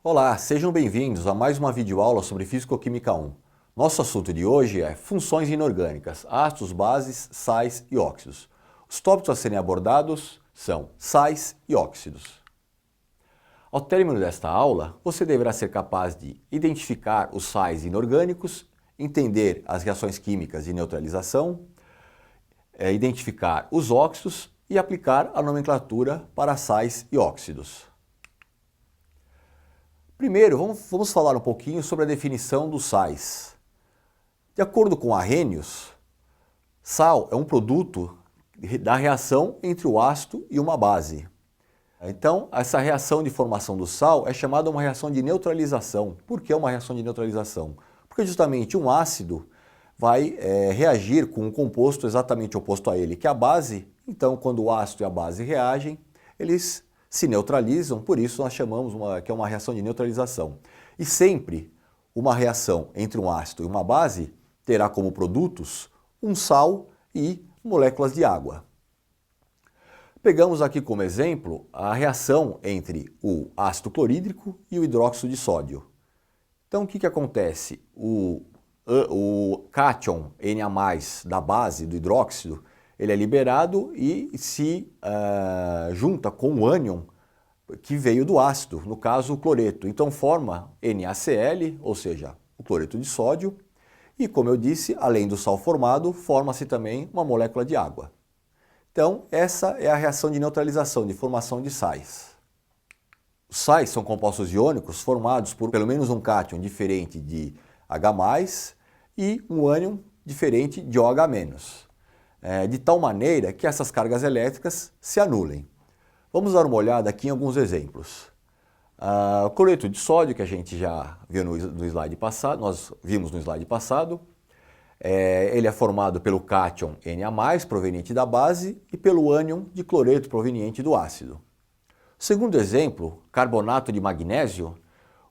Olá, sejam bem-vindos a mais uma videoaula sobre Físico-Química 1. Nosso assunto de hoje é funções inorgânicas, ácidos, bases, sais e óxidos. Os tópicos a serem abordados são sais e óxidos. Ao término desta aula, você deverá ser capaz de identificar os sais inorgânicos, entender as reações químicas de neutralização, identificar os óxidos e aplicar a nomenclatura para sais e óxidos. Primeiro, vamos falar um pouquinho sobre a definição dos sais. De acordo com Arrhenius, sal é um produto da reação entre o ácido e uma base. Então, essa reação de formação do sal é chamada uma reação de neutralização. Por que uma reação de neutralização? Porque justamente um ácido vai reagir com um composto exatamente oposto a ele, que é a base. Então, quando o ácido e a base reagem, eles se neutralizam, por isso nós chamamos que é uma reação de neutralização. E sempre uma reação entre um ácido e uma base terá como produtos um sal e moléculas de água. Pegamos aqui como exemplo a reação entre o ácido clorídrico e o hidróxido de sódio. Então o que acontece? O cátion Na+ da base do hidróxido, ele é liberado e se junta com o ânion que veio do ácido, no caso o cloreto. Então forma NaCl, ou seja, o cloreto de sódio, e como eu disse, além do sal formado, forma-se também uma molécula de água. Então essa é a reação de neutralização, de formação de sais. Os sais são compostos iônicos formados por pelo menos um cátion diferente de H+, e um ânion diferente de OH-, de tal maneira que essas cargas elétricas se anulem. Vamos dar uma olhada aqui em alguns exemplos. O cloreto de sódio, que a gente já viu no slide passado, nós vimos no slide passado, ele é formado pelo cátion Na+, proveniente da base, e pelo ânion de cloreto proveniente do ácido. Segundo exemplo, carbonato de magnésio,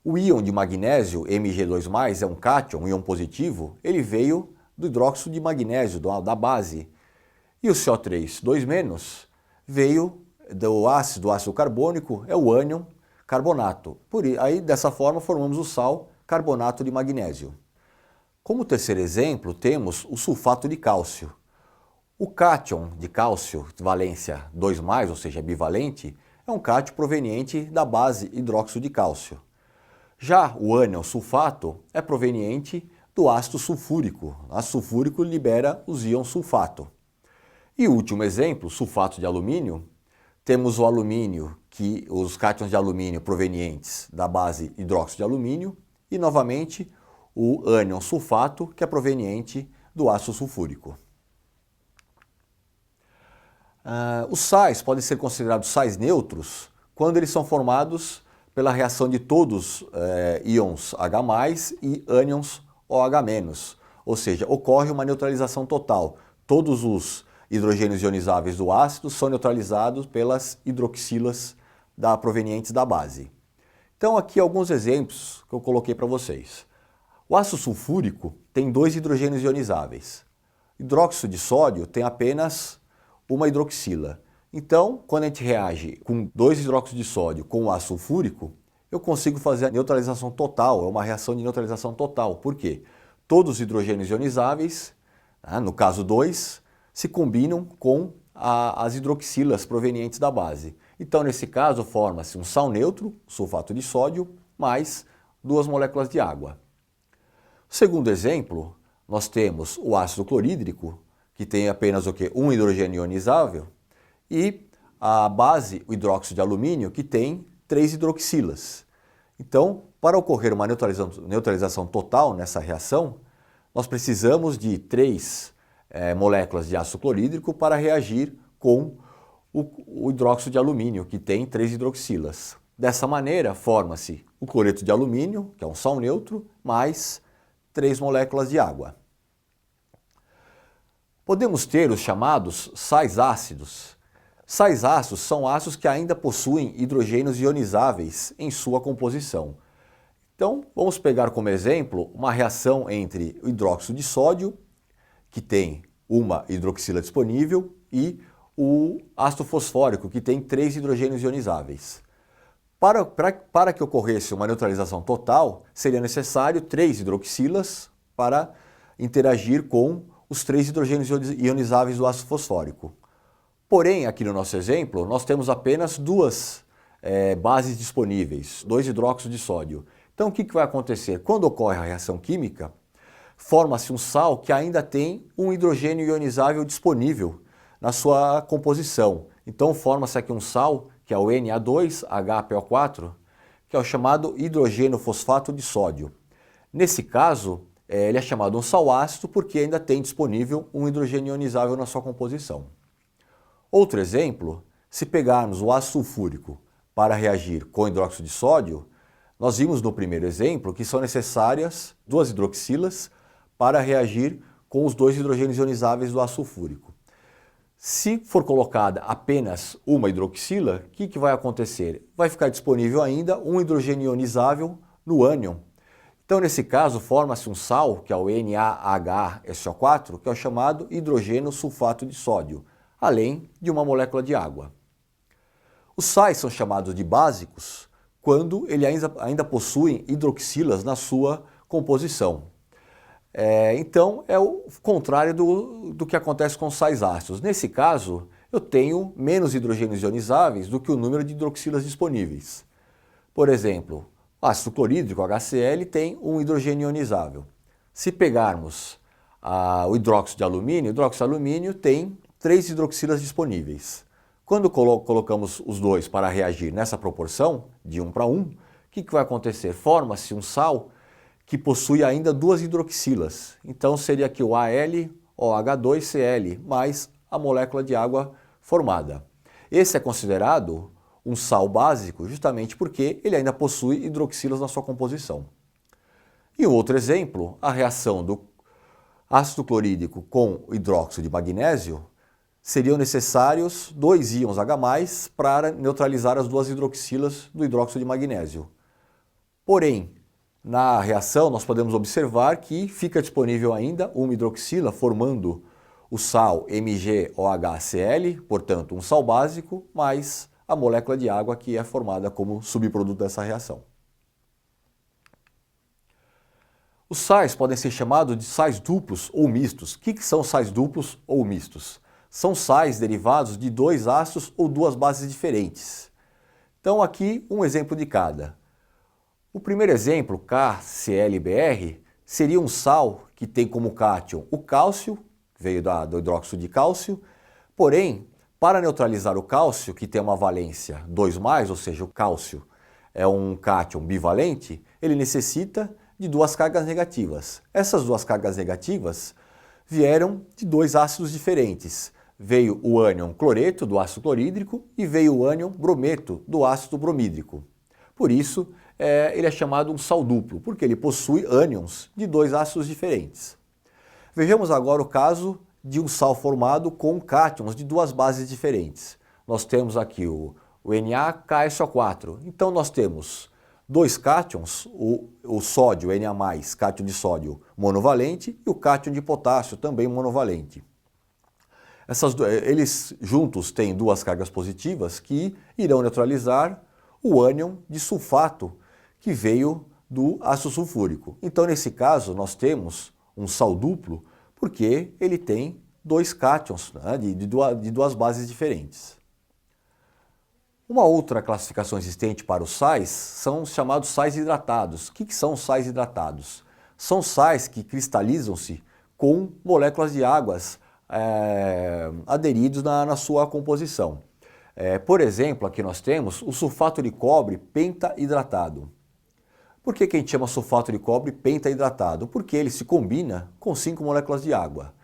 o íon de magnésio, Mg2+, é um cátion, um íon positivo, ele veio do hidróxido de magnésio, da base. E o CO3 2- veio do ácido carbônico, é o ânion carbonato. Aí, dessa forma, formamos o sal carbonato de magnésio. Como terceiro exemplo, temos o sulfato de cálcio. O cátion de cálcio, valência 2+, ou seja, bivalente, é um cátion proveniente da base hidróxido de cálcio. Já o ânion sulfato é proveniente do ácido sulfúrico. O ácido sulfúrico libera os íons sulfato. E o último exemplo, sulfato de alumínio, temos o alumínio, os cátions de alumínio provenientes da base hidróxido de alumínio, e novamente o ânion sulfato, que é proveniente do ácido sulfúrico. Os sais podem ser considerados sais neutros quando eles são formados pela reação de todos íons H+ e ânions OH-, ou seja, ocorre uma neutralização total. Todos os hidrogênios ionizáveis do ácido são neutralizados pelas hidroxilas provenientes da base. Então aqui alguns exemplos que eu coloquei para vocês. O ácido sulfúrico tem 2 hidrogênios ionizáveis. Hidróxido de sódio tem apenas uma hidroxila. Então, quando a gente reage com 2 hidróxidos de sódio com o ácido sulfúrico, eu consigo fazer a neutralização total, é uma reação de neutralização total. Por quê? Todos os hidrogênios ionizáveis, no caso 2, se combinam com as hidroxilas provenientes da base. Então, nesse caso, forma-se um sal neutro, sulfato de sódio, mais 2 moléculas de água. Segundo exemplo, nós temos o ácido clorídrico, que tem apenas um hidrogênio ionizável, e a base, o hidróxido de alumínio, que tem 3 hidroxilas. Então, para ocorrer uma neutralização total nessa reação, nós precisamos de 3 moléculas de ácido clorídrico para reagir com o hidróxido de alumínio, que tem 3 hidroxilas. Dessa maneira, forma-se o cloreto de alumínio, que é um sal neutro, mais 3 moléculas de água. Podemos ter os chamados sais ácidos. Sais ácidos são ácidos que ainda possuem hidrogênios ionizáveis em sua composição. Então, vamos pegar como exemplo uma reação entre o hidróxido de sódio, que tem uma hidroxila disponível, e o ácido fosfórico, que tem 3 hidrogênios ionizáveis. Para que ocorresse uma neutralização total, seria necessário 3 hidroxilas para interagir com os 3 hidrogênios ionizáveis do ácido fosfórico. Porém, aqui no nosso exemplo, nós temos apenas 2 bases disponíveis, 2 hidróxidos de sódio. Então, o que vai acontecer? Quando ocorre a reação química, forma-se um sal que ainda tem um hidrogênio ionizável disponível na sua composição. Então, forma-se aqui um sal, que é o Na2HPO4, que é o chamado hidrogênio fosfato de sódio. Nesse caso, ele é chamado um sal ácido porque ainda tem disponível um hidrogênio ionizável na sua composição. Outro exemplo, se pegarmos o ácido sulfúrico para reagir com hidróxido de sódio, nós vimos no primeiro exemplo que são necessárias 2 hidroxilas para reagir com os 2 hidrogênios ionizáveis do ácido sulfúrico. Se for colocada apenas uma hidroxila, o que vai acontecer? Vai ficar disponível ainda um hidrogênio ionizável no ânion. Então, nesse caso, forma-se um sal, que é o NaHSO4, que é o chamado hidrogênio sulfato de sódio, além de uma molécula de água. Os sais são chamados de básicos quando ele ainda possuem hidroxilas na sua composição. Então, é o contrário do que acontece com os sais ácidos. Nesse caso, eu tenho menos hidrogênios ionizáveis do que o número de hidroxilas disponíveis. Por exemplo, o ácido clorídrico, HCl, tem um hidrogênio ionizável. Se pegarmos o hidróxido de alumínio tem 3 hidroxilas disponíveis. Quando colocamos os dois para reagir nessa proporção, de 1 para 1, o que vai acontecer? Forma-se um sal que possui ainda 2 hidroxilas. Então seria aqui o AlOH2Cl mais a molécula de água formada. Esse é considerado um sal básico justamente porque ele ainda possui hidroxilas na sua composição. E um outro exemplo, a reação do ácido clorídrico com hidróxido de magnésio, seriam necessários 2 íons H+, para neutralizar as 2 hidroxilas do hidróxido de magnésio. Porém, na reação nós podemos observar que fica disponível ainda uma hidroxila formando o sal MgOHCl, portanto um sal básico, mais a molécula de água que é formada como subproduto dessa reação. Os sais podem ser chamados de sais duplos ou mistos. O que são sais duplos ou mistos? São sais derivados de 2 ácidos ou 2 bases diferentes. Então aqui um exemplo de cada. O primeiro exemplo, KClBr, seria um sal que tem como cátion o cálcio, veio do hidróxido de cálcio, porém, para neutralizar o cálcio, que tem uma valência 2+, ou seja, o cálcio é um cátion bivalente, ele necessita de 2 cargas negativas. Essas 2 cargas negativas vieram de 2 ácidos diferentes. Veio o ânion cloreto, do ácido clorídrico, e veio o ânion brometo, do ácido bromídrico. Por isso, ele é chamado um sal duplo, porque ele possui ânions de 2 ácidos diferentes. Vejamos agora o caso de um sal formado com cátions de 2 bases diferentes. Nós temos aqui o NaKSO4. Então nós temos 2 cátions, o sódio, Na+, cátion de sódio monovalente, e o cátion de potássio, também monovalente. Eles juntos têm 2 cargas positivas que irão neutralizar o ânion de sulfato que veio do ácido sulfúrico. Então, nesse caso, nós temos um sal duplo porque ele tem 2 cátions, né, de 2 bases diferentes. Uma outra classificação existente para os sais são os chamados sais hidratados. O que são os sais hidratados? São sais que cristalizam-se com moléculas de águas aderidos na sua composição. Por exemplo, aqui nós temos o sulfato de cobre pentaidratado. Por que a gente chama sulfato de cobre pentaidratado? Porque ele se combina com 5 moléculas de água.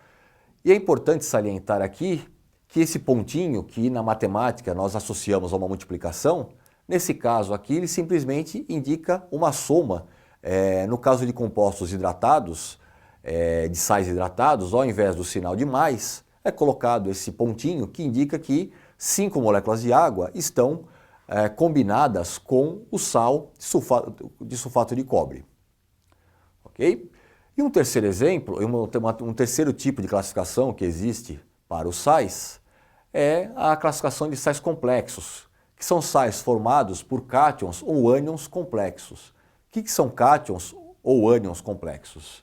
E é importante salientar aqui que esse pontinho, que na matemática nós associamos a uma multiplicação, nesse caso aqui ele simplesmente indica uma soma. No caso de compostos hidratados, de sais hidratados, ao invés do sinal de mais, é colocado esse pontinho que indica que 5 moléculas de água estão combinadas com o sal de sulfato de cobre. Ok? E um terceiro exemplo, um terceiro tipo de classificação que existe para os sais é a classificação de sais complexos, que são sais formados por cátions ou ânions complexos. O que são cátions ou ânions complexos?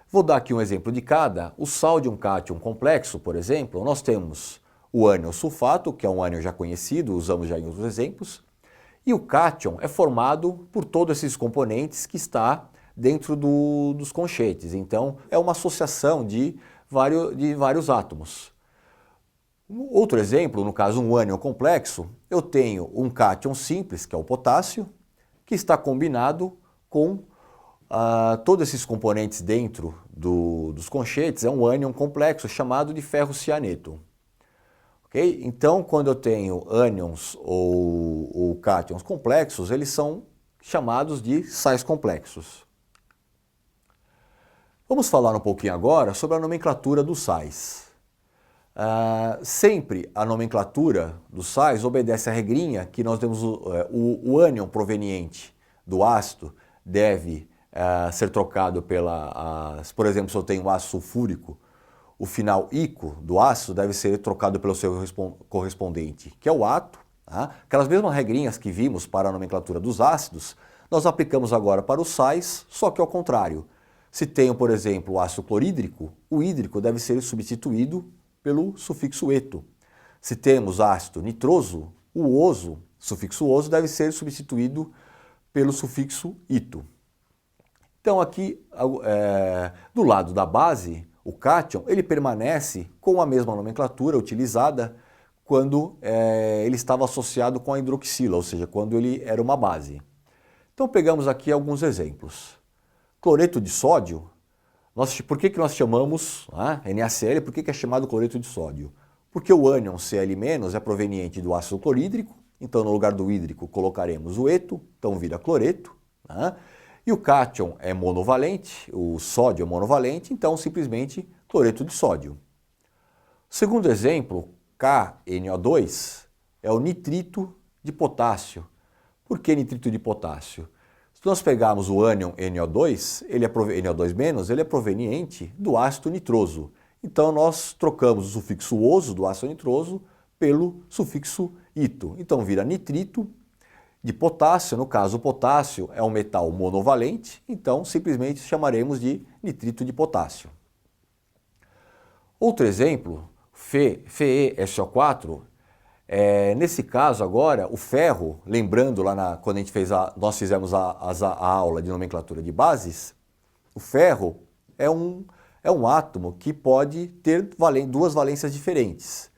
Vou dar aqui um exemplo de cada. O sal de um cátion complexo, por exemplo, nós temos o ânion sulfato, que é um ânion já conhecido, usamos já em outros exemplos, e o cátion é formado por todos esses componentes que está dentro dos conchetes. Então, é uma associação de vários átomos. Outro exemplo, no caso um ânion complexo, eu tenho um cátion simples, que é o potássio, que está combinado com todos esses componentes dentro dos conchetes, é um ânion complexo chamado de ferro cianeto. Okay? Então, quando eu tenho ânions ou cátions complexos, eles são chamados de sais complexos. Vamos falar um pouquinho agora sobre a nomenclatura dos sais. Sempre a nomenclatura dos sais obedece à regrinha que nós temos o ânion proveniente do ácido deve ser trocado por exemplo, se eu tenho ácido sulfúrico, o final ico do ácido deve ser trocado pelo seu correspondente, que é o ato. Tá? Aquelas mesmas regrinhas que vimos para a nomenclatura dos ácidos, nós aplicamos agora para os sais, só que ao contrário. Se tenho, por exemplo, o ácido clorídrico, o hídrico deve ser substituído pelo sufixo eto. Se temos ácido nitroso, o oso, sufixo oso, deve ser substituído pelo sufixo ito. Então aqui, do lado da base, o cátion, ele permanece com a mesma nomenclatura utilizada quando ele estava associado com a hidroxila, ou seja, quando ele era uma base. Então pegamos aqui alguns exemplos. Cloreto de sódio, por que nós chamamos NaCl, por que é chamado cloreto de sódio? Porque o ânion Cl- é proveniente do ácido clorídrico, então no lugar do hídrico colocaremos o eto, então vira cloreto. E o cátion é monovalente, o sódio é monovalente, então simplesmente cloreto de sódio. Segundo exemplo, KNO2, é o nitrito de potássio. Por que nitrito de potássio? Se nós pegarmos o ânion NO2, NO2-, ele é proveniente do ácido nitroso. Então nós trocamos o sufixo oso do ácido nitroso pelo sufixo ito. Então vira nitrito de potássio, no caso o potássio é um metal monovalente, então simplesmente chamaremos de nitrito de potássio. Outro exemplo, FeSO4, nesse caso agora, o ferro, lembrando lá quando a gente nós fizemos a aula de nomenclatura de bases, o ferro é um átomo que pode ter duas valências diferentes.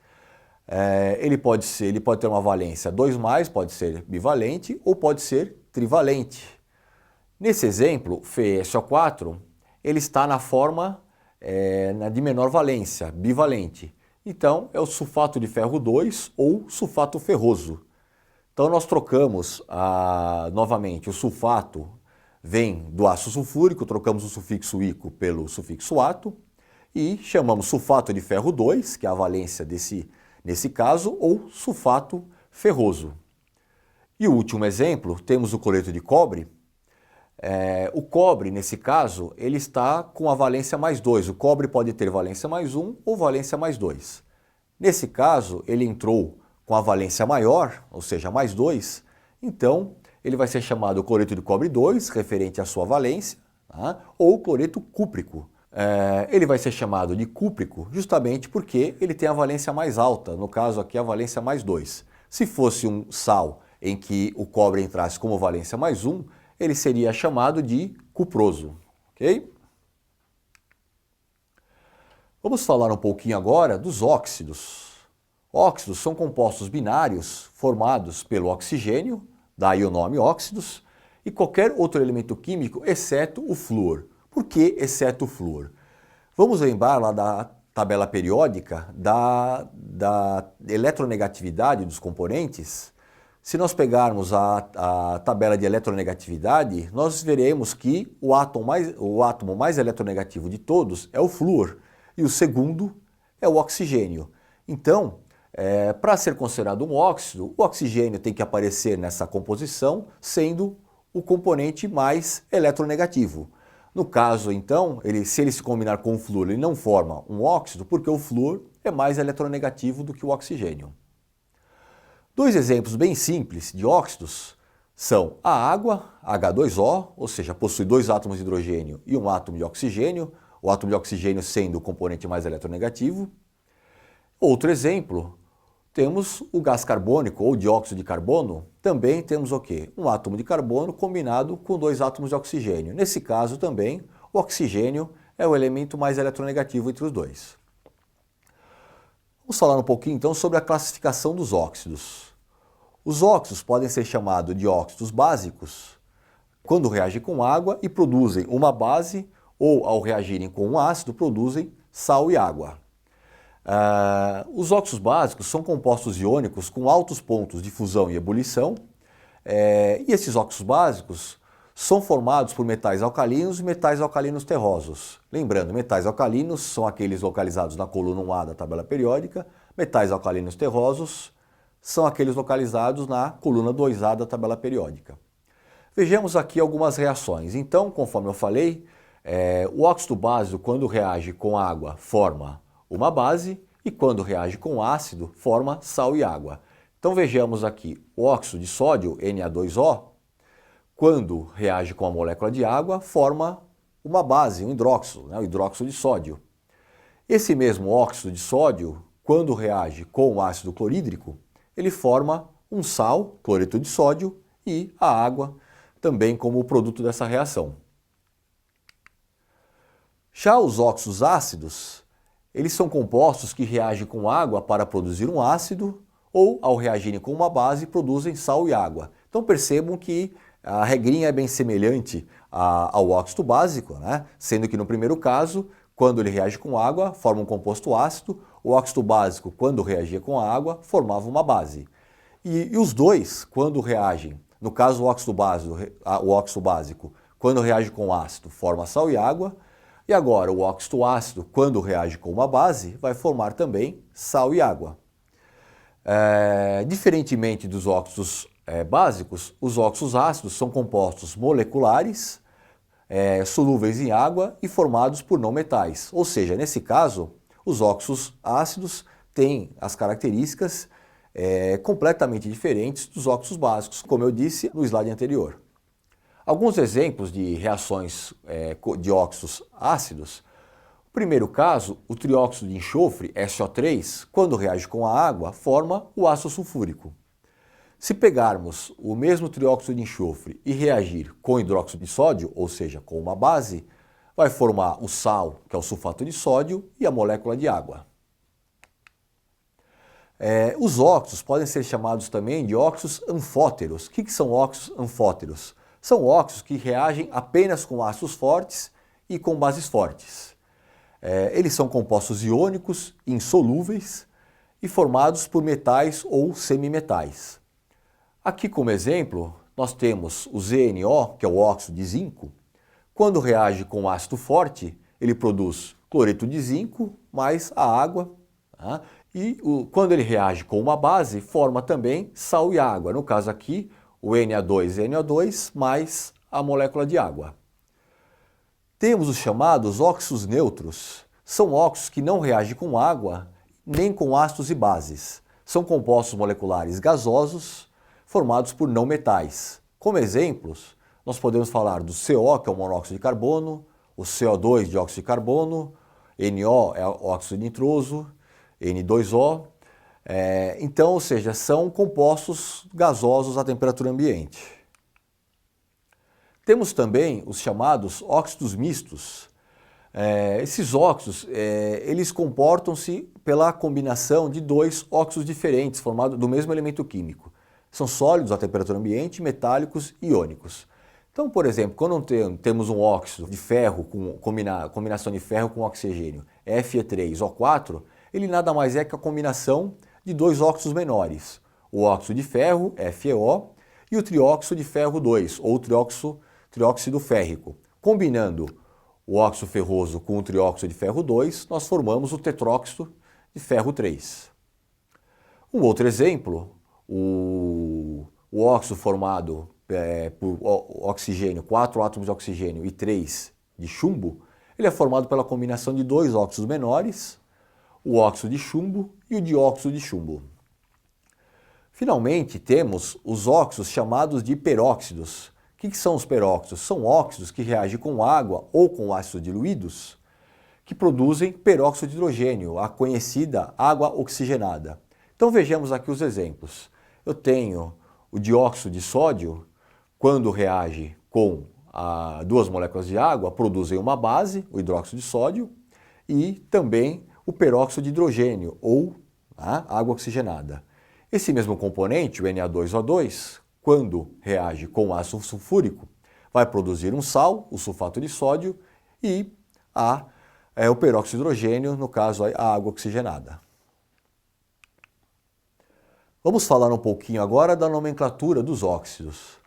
Ele pode ter uma valência 2+, pode ser bivalente ou pode ser trivalente. Nesse exemplo, FeSO4, ele está na forma de menor valência, bivalente. Então, é o sulfato de ferro 2 ou sulfato ferroso. Então, nós trocamos novamente o sulfato, vem do ácido sulfúrico, trocamos o sufixo ico pelo sufixo ato e chamamos sulfato de ferro 2, que é a valência nesse caso, ou sulfato ferroso. E o último exemplo, temos o cloreto de cobre. O cobre, nesse caso, ele está com a valência +2. O cobre pode ter valência +1 ou valência +2. Nesse caso, ele entrou com a valência maior, ou seja, +2, então ele vai ser chamado cloreto de cobre 2, referente à sua valência, ou cloreto cúprico. Ele vai ser chamado de cúprico justamente porque ele tem a valência mais alta, no caso aqui a valência +2. Se fosse um sal em que o cobre entrasse como valência +1, ele seria chamado de cuproso. Ok? Vamos falar um pouquinho agora dos óxidos. Óxidos são compostos binários formados pelo oxigênio, daí o nome óxidos, e qualquer outro elemento químico, exceto o flúor. Por que exceto o flúor? Vamos lembrar lá da tabela periódica da eletronegatividade dos componentes. Se nós pegarmos a tabela de eletronegatividade, nós veremos que o átomo mais eletronegativo de todos é o flúor e o segundo é o oxigênio. Então, para ser considerado um óxido, o oxigênio tem que aparecer nessa composição, sendo o componente mais eletronegativo. No caso, então, se ele se combinar com o flúor, ele não forma um óxido, porque o flúor é mais eletronegativo do que o oxigênio. Dois exemplos bem simples de óxidos são a água, H2O, ou seja, possui dois átomos de hidrogênio e um átomo de oxigênio, o átomo de oxigênio sendo o componente mais eletronegativo. Outro exemplo, temos o gás carbônico ou dióxido de carbono, também temos o quê? Um átomo de carbono combinado com dois átomos de oxigênio. Nesse caso também, o oxigênio é o elemento mais eletronegativo entre os dois. Vamos falar um pouquinho então sobre a classificação dos óxidos. Os óxidos podem ser chamados de óxidos básicos quando reagem com água e produzem uma base, ou ao reagirem com um ácido produzem sal e água. Os óxidos básicos são compostos iônicos com altos pontos de fusão e ebulição, e esses óxidos básicos são formados por metais alcalinos e metais alcalinos terrosos. Lembrando, metais alcalinos são aqueles localizados na coluna 1A da tabela periódica, metais alcalinos terrosos são aqueles localizados na coluna 2A da tabela periódica. Vejamos aqui algumas reações. Então, conforme eu falei, o óxido básico, quando reage com água, forma uma base e quando reage com ácido, forma sal e água. Então vejamos aqui, o óxido de sódio, Na2O, quando reage com a molécula de água, forma uma base, um hidróxido, o hidróxido de sódio. Esse mesmo óxido de sódio, quando reage com o ácido clorídrico, ele forma um sal, cloreto de sódio, e a água também como produto dessa reação. Já os óxidos ácidos, eles são compostos que reagem com água para produzir um ácido ou, ao reagirem com uma base, produzem sal e água. Então percebam que a regrinha é bem semelhante ao óxido básico, sendo que no primeiro caso, quando ele reage com água, forma um composto ácido, o óxido básico, quando reagia com a água, formava uma base. E os dois, quando reagem, no caso o óxido básico, quando reage com ácido, forma sal e água, e agora o óxido ácido, quando reage com uma base, vai formar também sal e água. Diferentemente dos óxidos básicos, os óxidos ácidos são compostos moleculares, solúveis em água e formados por não metais. Ou seja, nesse caso, os óxidos ácidos têm as características completamente diferentes dos óxidos básicos, como eu disse no slide anterior. Alguns exemplos de reações de óxidos ácidos. O primeiro caso, o trióxido de enxofre, SO3, quando reage com a água, forma o ácido sulfúrico. Se pegarmos o mesmo trióxido de enxofre e reagir com hidróxido de sódio, ou seja, com uma base, vai formar o sal, que é o sulfato de sódio, e a molécula de água. Os óxidos podem ser chamados também de óxidos anfóteros. O que são óxidos anfóteros? São óxidos que reagem apenas com ácidos fortes e com bases fortes. Eles são compostos iônicos, insolúveis e formados por metais ou semimetais. Aqui como exemplo, nós temos o ZNO, que é o óxido de zinco. Quando reage com ácido forte, ele produz cloreto de zinco mais a água. E quando ele reage com uma base, forma também sal e água. No caso aqui, o Na2NO2 mais a molécula de água. Temos os chamados óxidos neutros. São óxidos que não reagem com água nem com ácidos e bases. São compostos moleculares gasosos formados por não metais. Como exemplos, nós podemos falar do CO, que é o monóxido de carbono, o CO2, dióxido de carbono, NO é óxido nitroso, N2O. Então, ou seja, são compostos gasosos à temperatura ambiente. Temos também os chamados óxidos mistos. Esses óxidos, eles comportam-se pela combinação de dois óxidos diferentes, formados do mesmo elemento químico. São sólidos à temperatura ambiente, metálicos e iônicos. Então, por exemplo, quando temos um óxido de ferro, combinação de ferro com oxigênio, Fe3O4, ele nada mais é que a combinação de dois óxidos menores, o óxido de ferro, FeO, e o trióxido de ferro 2, ou trióxido férrico. Combinando o óxido ferroso com o trióxido de ferro 2, nós formamos o tetróxido de ferro 3. Um outro exemplo, o óxido formado por oxigênio, 4 átomos de oxigênio e 3 de chumbo, ele é formado pela combinação de dois óxidos menores, o óxido de chumbo e o dióxido de chumbo. Finalmente, temos os óxidos chamados de peróxidos. O que são os peróxidos? São óxidos que reagem com água ou com ácidos diluídos, que produzem peróxido de hidrogênio, a conhecida água oxigenada. Então vejamos aqui os exemplos. Eu tenho o dióxido de sódio, quando reage com duas moléculas de água, produzem uma base, o hidróxido de sódio, e também o peróxido de hidrogênio, ou água oxigenada. Esse mesmo componente, o Na2O2, quando reage com ácido sulfúrico, vai produzir um sal, o sulfato de sódio, e o peróxido de hidrogênio, no caso a água oxigenada. Vamos falar um pouquinho agora da nomenclatura dos óxidos.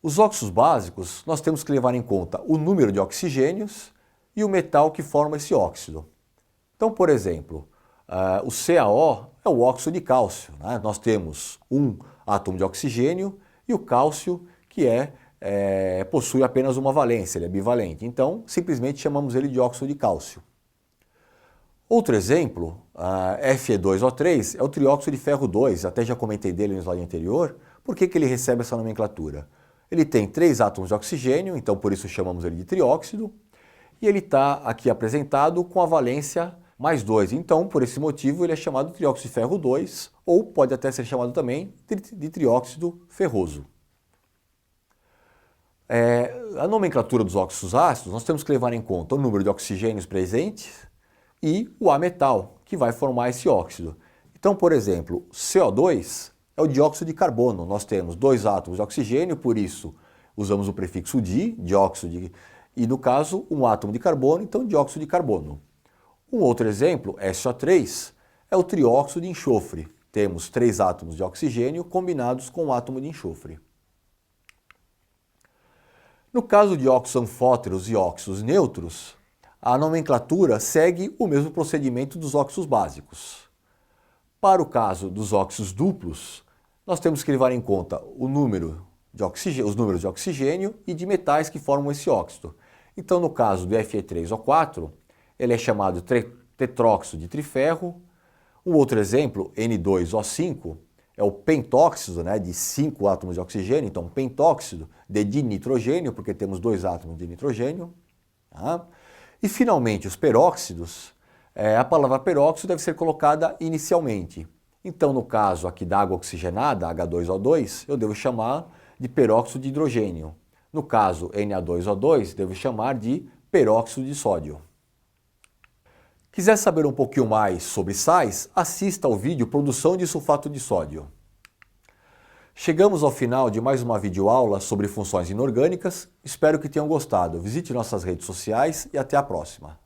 Os óxidos básicos, nós temos que levar em conta o número de oxigênios e o metal que forma esse óxido. Então, por exemplo, o CaO é o óxido de cálcio. Nós temos um átomo de oxigênio e o cálcio que possui apenas uma valência, ele é bivalente. Então, simplesmente chamamos ele de óxido de cálcio. Outro exemplo, Fe2O3 é o trióxido de ferro 2, até já comentei dele no slide anterior. Por que ele recebe essa nomenclatura? Ele tem 3 átomos de oxigênio, então por isso chamamos ele de trióxido, e ele está aqui apresentado com a valência mais 2. Então, por esse motivo, ele é chamado de trióxido de ferro 2, ou pode até ser chamado também de trióxido ferroso. A nomenclatura dos óxidos ácidos, nós temos que levar em conta o número de oxigênios presentes e o A-metal, que vai formar esse óxido. Então, por exemplo, CO2 é o dióxido de carbono. Nós temos 2 átomos de oxigênio, por isso usamos o prefixo dióxido, e no caso, um átomo de carbono, então dióxido de carbono. Um outro exemplo, SO3, é o trióxido de enxofre. Temos 3 átomos de oxigênio combinados com um átomo de enxofre. No caso de óxidos anfóteros e óxidos neutros, a nomenclatura segue o mesmo procedimento dos óxidos básicos. Para o caso dos óxidos duplos, nós temos que levar em conta os números de oxigênio e de metais que formam esse óxido. Então, no caso do Fe3O4, ele é chamado tetróxido de triferro. Um outro exemplo, N2O5, é o pentóxido, de 5 átomos de oxigênio, então pentóxido de dinitrogênio, porque temos 2 átomos de nitrogênio. E finalmente, os peróxidos, a palavra peróxido deve ser colocada inicialmente. Então, no caso aqui da água oxigenada, H2O2, eu devo chamar de peróxido de hidrogênio. No caso Na2O2, devo chamar de peróxido de sódio. Quiser saber um pouquinho mais sobre sais, assista ao vídeo Produção de sulfato de sódio. Chegamos ao final de mais uma videoaula sobre funções inorgânicas. Espero que tenham gostado. Visite nossas redes sociais e até a próxima.